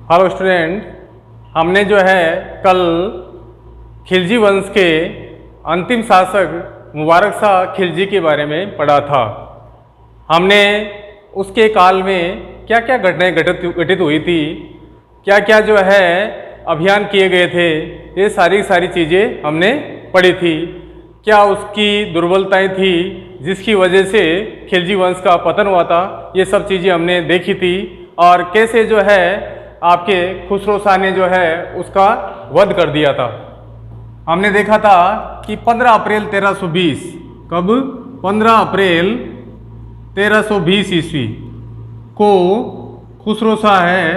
Hello student, हमने जो है कल खिलजी वंश के अंतिम शासक मुबारक शाह खिलजी के बारे में पढ़ा था। हमने उसके काल में क्या क्या घटनाएं घटित हुई थी, क्या क्या जो है अभियान किए गए थे, ये सारी चीज़ें हमने पढ़ी थी। क्या उसकी दुर्बलताएं थी जिसकी वजह से खिलजी वंश का पतन हुआ था, ये सब चीज़ें हमने देखी थी। और कैसे जो है आपके खुसरो शाह ने जो है उसका वध कर दिया था। हमने देखा था कि 15 अप्रैल 1320, कब 15 अप्रैल 1320 ईस्वी को खुसरो शाह है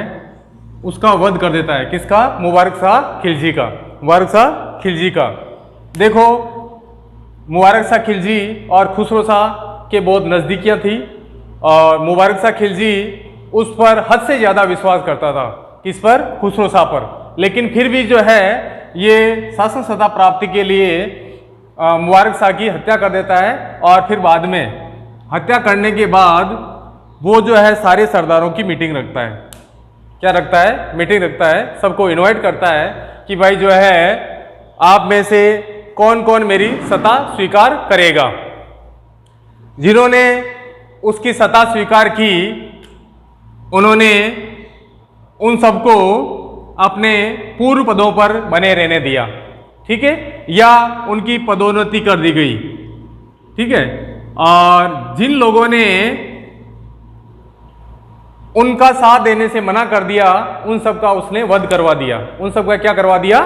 उसका वध कर देता है। किसका? मुबारक शाह खिलजी का। मुबारक शाह खिलजी का। देखो, मुबारक शाह खिलजी और खुसरो शाह के बहुत नज़दीकियाँ थी और मुबारक शाह खिलजी उस पर हद से ज़्यादा विश्वास करता था। किस पर? खुसरो शाह पर। लेकिन फिर भी जो है ये शासन सत्ता प्राप्ति के लिए मुबारक शाह की हत्या कर देता है और फिर बाद में हत्या करने के बाद वो जो है सारे सरदारों की मीटिंग रखता है। क्या रखता है? मीटिंग रखता है। सबको इनवाइट करता है कि भाई जो है आप में से कौन कौन मेरी सत्ता स्वीकार करेगा। जिन्होंने उसकी सत्ता स्वीकार की उन्होंने उन सबको अपने पूर्व पदों पर बने रहने दिया, ठीक है, या उनकी पदोन्नति कर दी गई, ठीक है। और जिन लोगों ने उनका साथ देने से मना कर दिया उन सब का उसने वध करवा दिया। उन सब का क्या करवा दिया?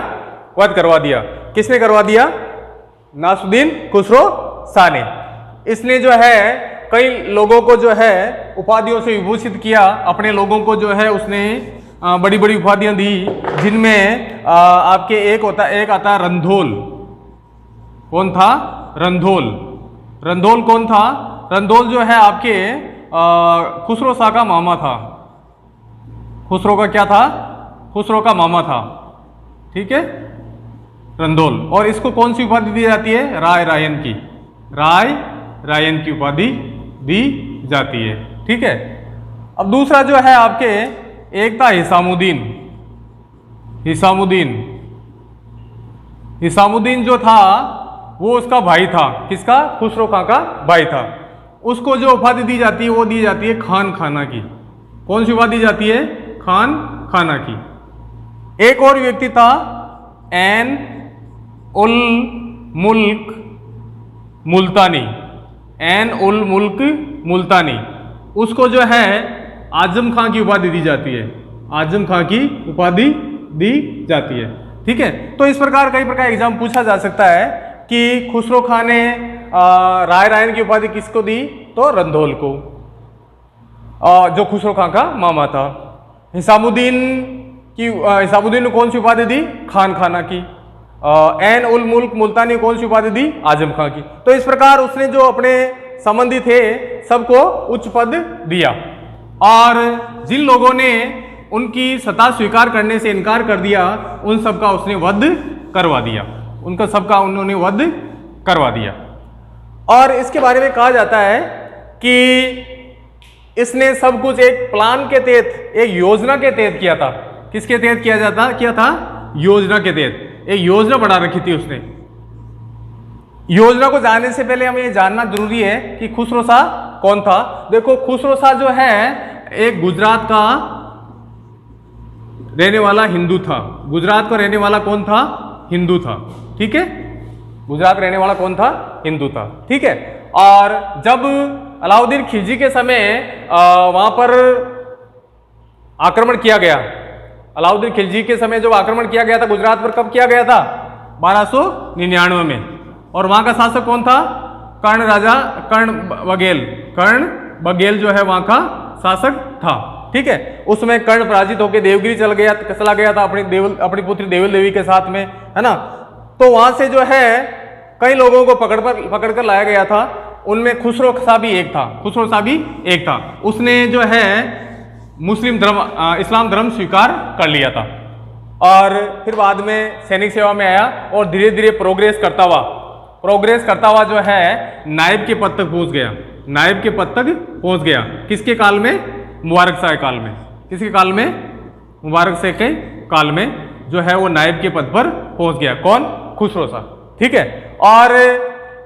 वध करवा दिया। किसने करवा दिया? नासुद्दीन खुसरो शाह ने। इसने जो है कई लोगों को जो है उपाधियों से विभूषित किया। अपने लोगों को जो है उसने बड़ी बड़ी उपाधियां दी, जिनमें आपके एक आता रंधोल। कौन था? रंधोल। रंधोल कौन था? रंधोल जो है आपके खुसरो शाह का मामा था। खुसरो का क्या था? खुसरो का मामा था, ठीक है, रंधोल। और इसको कौन सी उपाधि दी जाती है? राय रायन की। राय रायन की उपाधि दी जाती है, ठीक है। अब दूसरा जो है आपके एक था हिसामुद्दीन। हिसामुद्दीन। हिसामुद्दीन जो था वो उसका भाई था। किसका? खुसरो खां का भाई था। उसको जो उपाधि दी जाती है वो दी जाती है खान खाना की। कौन सी उपाधि दी जाती है? खान खाना की। एक और व्यक्ति था एन उल मुल्क मुल्तानी। एन उल मुल्क मुल्तानी। उसको जो है आजम खां की उपाधि दी जाती है। आजम खां की उपाधि दी जाती है, ठीक है। तो इस प्रकार कई प्रकार एग्जाम पूछा जा सकता है कि खुसरो खां ने राय रायन की उपाधि किसको दी? तो रंधोल को, जो खुसरो खां का मामा था। हिसामुद्दीन ने कौन सी उपाधि दी? खान खाना की। एन उल मुल्क मुल्तानी कौन सी उपाधि दी? आजम खां की। तो इस प्रकार उसने जो अपने संबंधी थे सबको उच्च पद दिया और जिन लोगों ने उनकी सत्ता स्वीकार करने से इनकार कर दिया उन सबका उसने वध करवा दिया। उनका सबका उन्होंने वध करवा दिया। और इसके बारे में कहा जाता है कि इसने सब कुछ एक प्लान के तहत, एक योजना के तहत किया था। किसके तहत किया था? योजना के तहत। एक योजना बना रखी थी उसने। योजना को जानने से पहले हमें ये जानना जरूरी है कि खुसरो शाह कौन था। देखो, खुसरो शाह जो है एक गुजरात का रहने वाला हिंदू था। गुजरात का रहने वाला कौन था? हिंदू था, ठीक है। गुजरात रहने वाला कौन था? हिंदू था, ठीक है। और जब अलाउद्दीन खिलजी के समय वहां पर आक्रमण किया गया, अलाउद्दीन खिलजी के समय जब आक्रमण किया गया था गुजरात पर, कब किया गया था? 1299 में। और वहां का शासक कौन था? कर्ण बघेल जो है वहां का शासक था, ठीक है। उसमें कर्ण पराजित होकर देवगिरी चला गया था अपनी पुत्री देवल देवी के साथ में, है ना। तो वहां से जो है कई लोगों को पकड़ कर लाया गया था। उनमें खुसरो शाह भी एक था। खुसरो शाह भी एक था। उसने जो है इस्लाम धर्म स्वीकार कर लिया था और फिर बाद में सैनिक सेवा में आया और धीरे धीरे प्रोग्रेस करता हुआ जो है नायब के पद तक पहुंच गया। नायब के पद तक पहुंच गया। किसके काल में? मुबारक शाह काल में। किसके काल में? मुबारक शाह के काल में जो है वो नायब के पद पर पहुंच गया। कौन? खुसरो शाह। ठीक है। और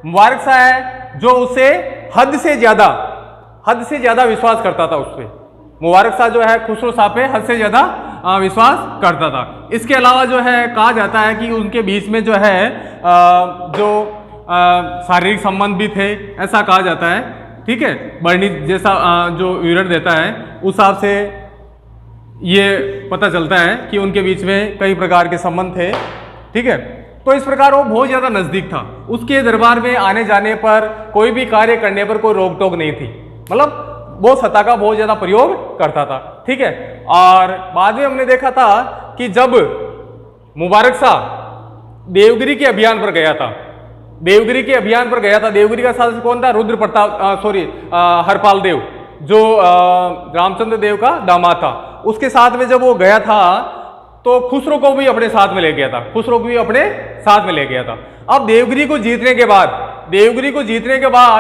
मुबारक शाह है जो उसे हद से ज्यादा विश्वास करता था उस पर। मुबारक शाह जो है खुसरो शाह पे हद से ज्यादा विश्वास करता था। इसके अलावा जो है कहा जाता है कि उनके बीच में जो है जो शारीरिक संबंध भी थे, ऐसा कहा जाता है। ठीक है। वर्णी जैसा जो विवरण देता है उस हिसाब से ये पता चलता है कि उनके बीच में कई प्रकार के संबंध थे। ठीक है। तो इस प्रकार वो बहुत ज्यादा नजदीक था। उसके दरबार में आने जाने पर, कोई भी कार्य करने पर कोई रोक टोक नहीं थी। मतलब वो सत्ता का बहुत ज्यादा प्रयोग करता था। ठीक है। और बाद में हमने देखा था कि जब मुबारक शाह देवगिरी के अभियान पर गया था, देवगिरी का शासक कौन था? रुद्र प्रताप हरपाल देव, जो रामचंद्र देव का दामाद था। उसके साथ में जब वो गया था तो खुसरो को भी अपने साथ में ले गया था। अब देवगिरी को जीतने के बाद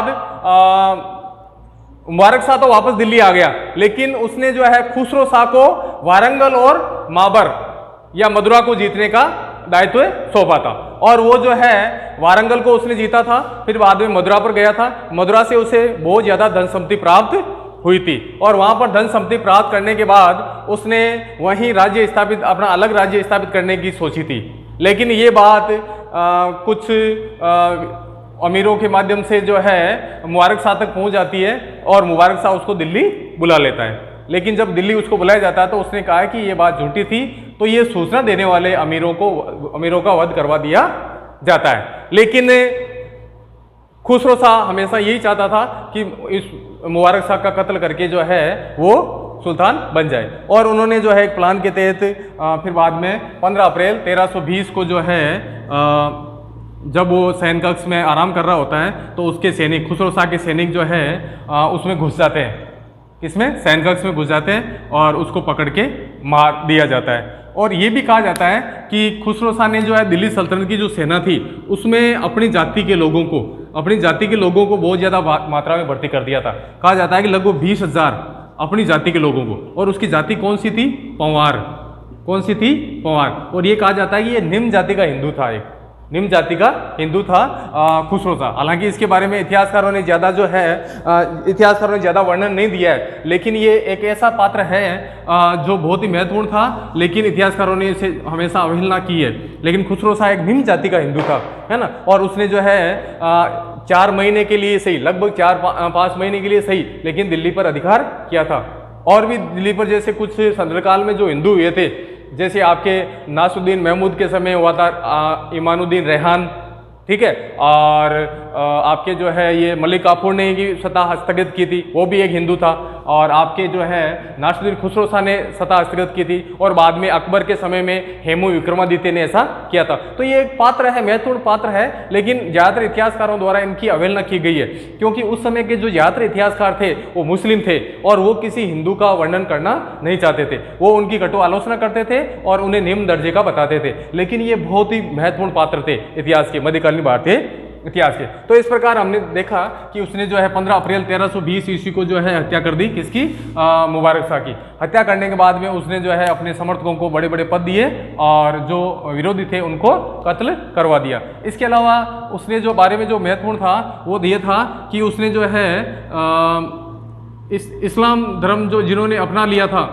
मुबारक शाह तो वापस दिल्ली आ गया, लेकिन उसने जो है खुसरो शाह को वारंगल और माबर या मदुरा को जीतने का दायित्व सौंपा था। और वो जो है वारंगल को उसने जीता था, फिर बाद में मदुरा पर गया था। मदुरा से उसे बहुत ज्यादा धन संपत्ति प्राप्त हुई थी, और वहां पर धन संपत्ति प्राप्त करने के बाद उसने वहीं अपना अलग राज्य स्थापित करने की सोची थी। लेकिन ये बात कुछ अमीरों के माध्यम से जो है मुबारक शाह तक पहुंच जाती है, और मुबारक शाह उसको दिल्ली बुला लेता है। लेकिन जब दिल्ली उसको बुलाया जाता है तो उसने कहा कि ये बात झूठी थी, तो ये सूचना देने वाले अमीरों का वध करवा दिया जाता है। लेकिन खुसरो शाह हमेशा यही चाहता था कि इस मुबारक शाह का कत्ल करके जो है वो सुल्तान बन जाए। और उन्होंने जो है एक प्लान के तहत फिर बाद में 15 अप्रैल 1320 को जो है जब वो सैन्य कक्ष में आराम कर रहा होता है तो उसके सैनिक, खुसरो शाह के सैनिक जो है उसमें घुस जाते हैं। किसमें? सैन्य कक्ष में घुस जाते हैं और उसको पकड़ के मार दिया जाता है। और ये भी कहा जाता है कि खुसरो शाह ने जो है दिल्ली सल्तनत की जो सेना थी उसमें अपनी जाति के लोगों को बहुत ज़्यादा मात्रा में भर्ती कर दिया था। कहा जाता है कि लगभग 20,000 अपनी जाति के लोगों को। और उसकी जाति कौन सी थी? पंवार। कौन सी थी? पंवार। और ये कहा जाता है कि ये निम्न जाति का हिंदू था, एक निम्न जाति का हिंदू था खुसरो शाह। हालांकि इसके बारे में इतिहासकारों ने ज़्यादा वर्णन नहीं दिया है, लेकिन ये एक ऐसा पात्र है जो बहुत ही महत्वपूर्ण था, लेकिन इतिहासकारों ने इसे हमेशा अवहेलना की है। लेकिन खुसरो शाह एक निम्न जाति का हिंदू था, है ना। और उसने जो है 4 महीने के लिए सही, लगभग 4-5 महीने के लिए सही, लेकिन दिल्ली पर अधिकार किया था। और भी दिल्ली पर जैसे कुछ संधिकाल में जो हिंदू हुए थे, जैसे आपके नासुद्दीन महमूद के समय हुआ था इमानुद्दीन रेहान। ठीक है। और आपके जो है ये मलिक काफूर ने की सत्ता हस्तगत की थी, वो भी एक हिंदू था। और आपके जो है नासिरुद्दीन खुसरो शाह ने सत्ता हस्तगत की थी, और बाद में अकबर के समय में हेमू विक्रमादित्य ने ऐसा किया था। तो ये एक पात्र है, महत्वपूर्ण पात्र है, लेकिन ज़्यादातर इतिहासकारों द्वारा इनकी अवहेलना की गई है, क्योंकि उस समय के जो ज़्यादातर इतिहासकार थे वो मुस्लिम थे, और वो किसी हिंदू का वर्णन करना नहीं चाहते थे। वो उनकी कटु आलोचना करते थे और उन्हें निम्न दर्जे का बताते थे। लेकिन ये बहुत ही महत्वपूर्ण पात्र थे इतिहास के, मध्यकालीन भारतीय इतिहास के। तो इस प्रकार हमने देखा कि उसने जो है 15 अप्रैल 1320 ईस्वी को जो है हत्या कर दी। किसकी? मुबारक शाह की। हत्या करने के बाद में उसने जो है अपने समर्थकों को बड़े बड़े पद दिए, और जो विरोधी थे उनको कत्ल करवा दिया। इसके अलावा उसने जो बारे में जो महत्वपूर्ण था वो ये था कि उसने जो है इस्लाम धर्म जो जिन्होंने अपना लिया था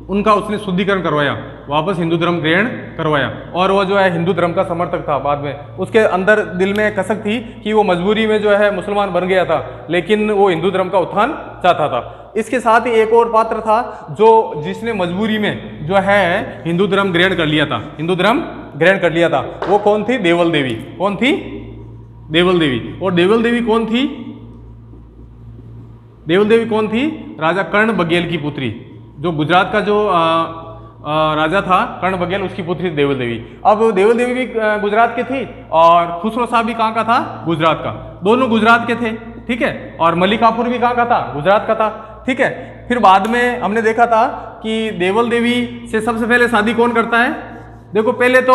उनका उसने शुद्धिकरण करवाया, वापस हिंदू धर्म ग्रहण करवाया। और वो जो है हिंदू धर्म का समर्थक था। बाद में उसके अंदर दिल में कसक थी कि वो मजबूरी में जो है मुसलमान बन गया था, लेकिन वो हिंदू धर्म का उत्थान चाहता था। इसके साथ ही एक और पात्र था जिसने मजबूरी में जो है हिंदू धर्म ग्रहण कर लिया था। वो कौन थी? देवल देवी। कौन थी? देवल देवी। और देवल देवी कौन थी? राजा कर्ण बघेल की पुत्री, जो गुजरात का जो राजा था कर्ण बघेल, उसकी पुत्री देवल देवी। अब देवल देवी भी गुजरात के थी, और खुसरो शाह भी कहाँ का था? गुजरात का। दोनों गुजरात के थे। ठीक है। और मलिक काफूर भी कहाँ का था? गुजरात का था। ठीक है। फिर बाद में हमने देखा था कि देवल देवी से सबसे पहले शादी कौन करता है? देखो, पहले तो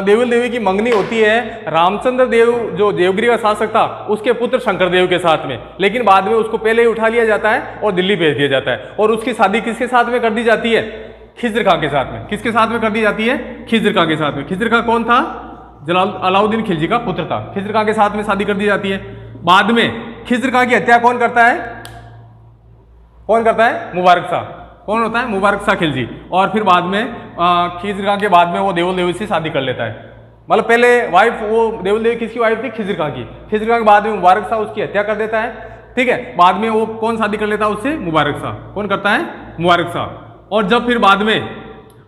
देवल देवी की मंगनी होती है रामचंद्र देव जो देवगिरी का शासक था उसके पुत्र शंकर देव के साथ में, लेकिन बाद में उसको पहले ही उठा लिया जाता है और दिल्ली भेज दिया जाता है। और उसकी शादी किसके साथ में कर दी जाती है? खिज्र खां के साथ में। किसके साथ में कर दी जाती है? खिज्र खां के साथ में। खिज्र खां कौन था? अलाउद्दीन खिलजी का पुत्र था। खिज्र खां के साथ में शादी कर दी जाती है। बाद में खिज्र खां की हत्या कौन करता है? कौन करता है? मुबारक शाह। कौन होता है? मुबारक शाह खिलजी। और फिर बाद में खिज्र खां के बाद में वो देवल देवी से शादी कर लेता है। मतलब पहले वाइफ वो देवल देवी किसकी वाइफ थी? खिज्र खां की। खिज्र खां के बाद में मुबारक शाह उसकी हत्या कर देता है, ठीक है। बाद में वो कौन शादी कर लेता है उससे? मुबारक शाह। कौन करता है? मुबारक शाह। और जब फिर बाद में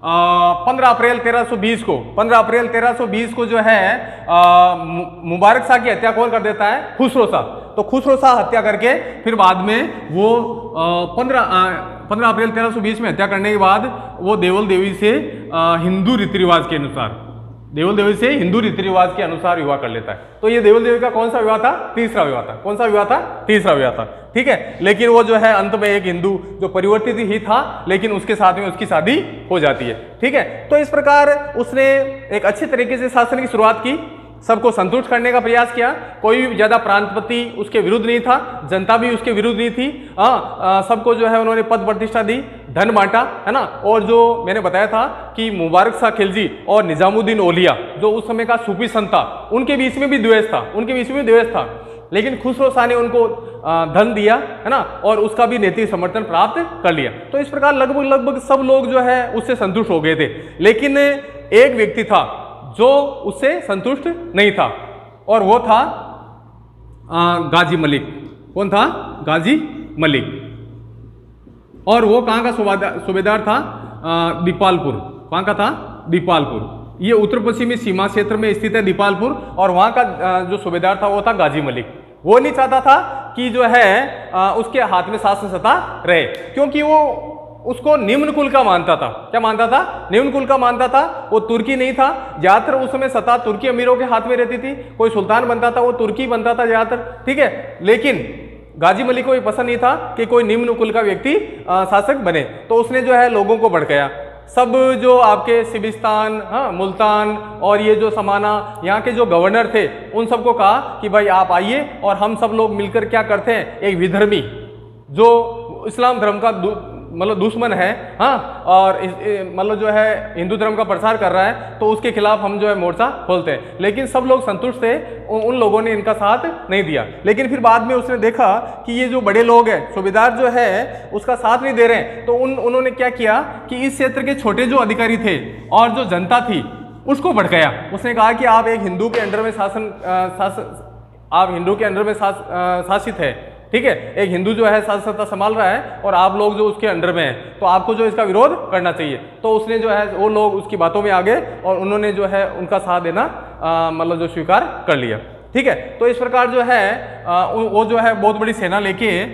15 अप्रैल 1320 को जो है मुबारक शाह की हत्या कौन कर देता है? खुसरो शाह। तो खुसरो शाह हत्या करके फिर बाद में वो 15 अप्रैल 1320 में हत्या करने के बाद वो देवल देवी से हिंदू रीति रिवाज के अनुसार विवाह कर लेता है। तो ये देवल देवी का कौन सा विवाह था? तीसरा विवाह था। कौन सा विवाह था? तीसरा विवाह था, ठीक है। लेकिन वो जो है अंत में एक हिंदू जो परिवर्तित ही था, लेकिन उसके साथ में उसकी शादी हो जाती है, ठीक है। तो इस प्रकार उसने एक अच्छे तरीके से शासन की शुरुआत की, सबको संतुष्ट करने का प्रयास किया। कोई भी ज्यादा प्रांतपति उसके विरुद्ध नहीं था, जनता भी उसके विरुद्ध नहीं थी। सबको जो है उन्होंने पद प्रतिष्ठा दी, धन बांटा, है ना। और जो मैंने बताया था कि मुबारक शाह खिलजी और निजामुद्दीन औलिया जो उस समय का सूफी संत था, उनके बीच में भी द्वेष था, लेकिन खुसरो शाह ने उनको धन दिया, है ना, और उसका भी नैतिक समर्थन प्राप्त कर लिया। तो इस प्रकार लगभग सब लोग जो है उससे संतुष्ट हो गए थे। लेकिन एक व्यक्ति था जो उससे संतुष्ट नहीं था, और वो था गाजी मलिक। कौन था? गाजी मलिक। और वो कहाँ का सूबेदार था? दीपालपुर। कहाँ का था? दीपालपुर। ये उत्तर पश्चिमी सीमा क्षेत्र में स्थित है दीपालपुर, और वहाँ का जो सूबेदार था वो था गाजी मलिक। वो नहीं चाहता था कि जो है उसके हाथ में शासन सत्ता रहे, क्योंकि वो उसको निम्न कुल का मानता था। क्या मानता था? निम्न कुल का मानता था। वो तुर्की नहीं था, ज्यादातर उस समय सत्ता तुर्की अमीरों के हाथ में रहती थी। कोई सुल्तान बनता था वो तुर्की बनता था ज्यादातर, ठीक है। लेकिन गाजी मलिक को ये पसंद नहीं था कि कोई निम्न कुल का व्यक्ति शासक बने। तो उसने जो है लोगों को भड़काया। सब जो आपके सिविस्तान, मुल्तान और ये जो समाना, यहाँ के जो गवर्नर थे, उन सबको कहा कि भाई आप आइए और हम सब लोग मिलकर क्या करते हैं, एक विधर्मी जो इस्लाम धर्म का मतलब दुश्मन है, और मतलब जो है हिंदू धर्म का प्रसार कर रहा है, तो उसके खिलाफ हम जो है मोर्चा खोलते हैं। लेकिन सब लोग संतुष्ट थे, उन लोगों ने इनका साथ नहीं दिया। लेकिन फिर बाद में उसने देखा कि ये जो बड़े लोग हैं, सूबेदार जो है उसका साथ नहीं दे रहे हैं। तो उन्होंने क्या किया कि इस क्षेत्र के छोटे जो अधिकारी थे और जो जनता थी उसको भड़काया। उसने कहा कि आप एक हिंदू के अंडर में शासित है, ठीक है। एक हिंदू जो है शासन सत्ता संभाल रहा है और आप लोग जो उसके अंडर में हैं, तो आपको जो इसका विरोध करना चाहिए। तो उसने जो है वो लोग उसकी बातों में आ गए और उन्होंने जो है उनका साथ देना मतलब जो स्वीकार कर लिया, ठीक है। तो इस प्रकार जो है वो जो है बहुत बड़ी सेना लेके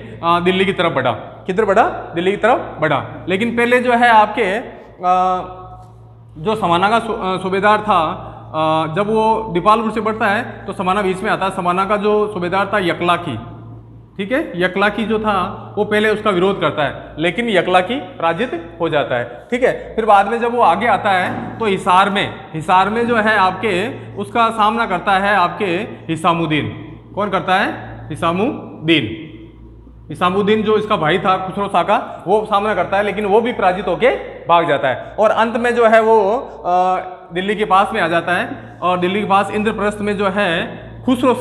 दिल्ली की तरफ बढ़ा। किधर बढ़ा? दिल्ली की तरफ बढ़ा। लेकिन पहले जो है आपके जो समाना का सूबेदार था, जब वो दीपालपुर से बढ़ता है तो समाना बीच में आता है। समाना का जो सूबेदार था यकलाकी, ठीक है। यकलाकी जो था वो पहले उसका विरोध करता है, लेकिन यकलाकी पराजित हो जाता है, ठीक है। फिर बाद में जब वो आगे आता है तो हिसार में जो है आपके उसका सामना करता है आपके हिसामुद्दीन। कौन करता है? हिसामुद्दीन जो इसका भाई था खुसरो शाह का, वो सामना करता है, लेकिन वो भी पराजित होके भाग जाता है। और अंत में जो है वो दिल्ली के पास में आ जाता है, और दिल्ली के पास इंद्रप्रस्थ में जो है खुसरो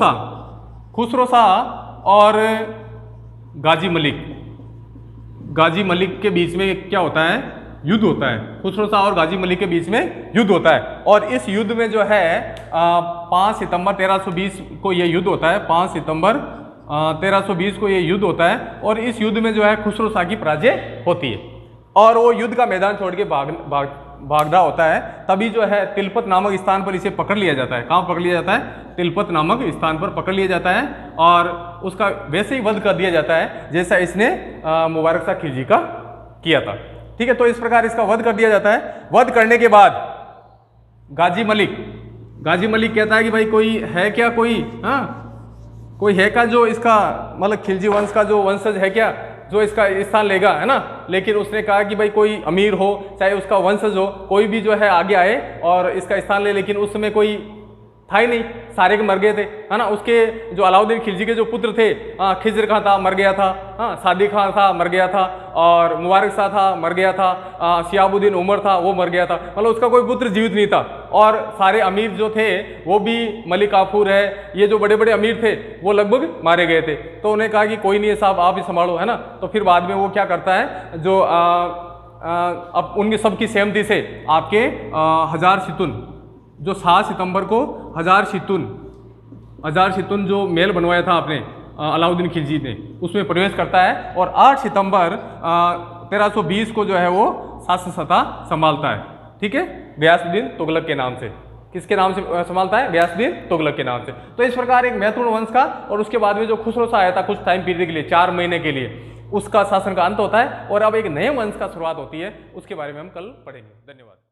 शाह और गाजी मलिक के बीच में क्या होता है? युद्ध होता है। खुसरो शाह और गाजी मलिक के बीच में युद्ध होता है, और इस युद्ध में जो है 5 सितंबर 1320 को ये युद्ध होता है। 5 सितंबर 1320 को ये युद्ध होता है, और इस युद्ध में जो है खुसरो शाह की पराजय होती है, और वो युद्ध का मैदान छोड़ के भाग रहा होता है। तभी जो है तिलपत नामक स्थान पर इसे पकड़ लिया जाता है। कहाँ पकड़ लिया जाता है? तिलपत नामक स्थान पर पकड़ लिया जाता है, और उसका वैसे ही वध कर दिया जाता है जैसा इसने मुबारक शाह खिलजी का किया था, ठीक है। तो इस प्रकार इसका वध कर दिया जाता है। वध करने के बाद गाजी मलिक कहता है कि भाई कोई है क्या, कोई है क्या जो इसका मतलब खिलजी वंश का जो वंशज है क्या जो इसका स्थान लेगा, है ना। लेकिन उसने कहा कि भाई कोई अमीर हो चाहे उसका वंशज हो, कोई भी जो है आगे आए और इसका स्थान ले। लेकिन उस समय कोई था ही नहीं, सारे के मर गए थे, है ना। उसके जो अलाउद्दीन खिलजी के जो पुत्र थे, खिज्र खां था, मर गया था, हाँ, सादिक खां था, मर गया था, और मुबारक शाह था, मर गया था, शिहाबुद्दीन उमर था, वो मर गया था, मतलब उसका कोई पुत्र जीवित नहीं था। और सारे अमीर जो थे वो भी, मलिक काफूर है, ये जो बड़े बड़े अमीर थे वो लगभग मारे गए थे। तो उन्हें कहा कि कोई नहीं है साहब, आप ही संभालो, है ना। तो फिर बाद में वो क्या करता है, जो अब उनकी सबकी सहमति से आपके हजार सितुन, जो 7 सितंबर को हजार सितुन जो महल बनवाया था आपने अलाउद्दीन खिलजी ने, उसमें प्रवेश करता है, और 8 सितंबर 1320 को जो है वो शासन सत्ता संभालता है। ठीक है, गयासुद्दीन तुगलक के नाम से। किसके नाम से संभालता है? गयासुद्दीन तुगलक के नाम से। तो इस प्रकार एक महत्वपूर्ण वंश का, और उसके बाद में जो खुसरो शाह आया था कुछ टाइम पीरियड के लिए, 4 महीने के लिए, उसका शासन का अंत होता है, और अब एक नए वंश का शुरुआत होती है। उसके बारे में हम कल पढ़ेंगे। धन्यवाद।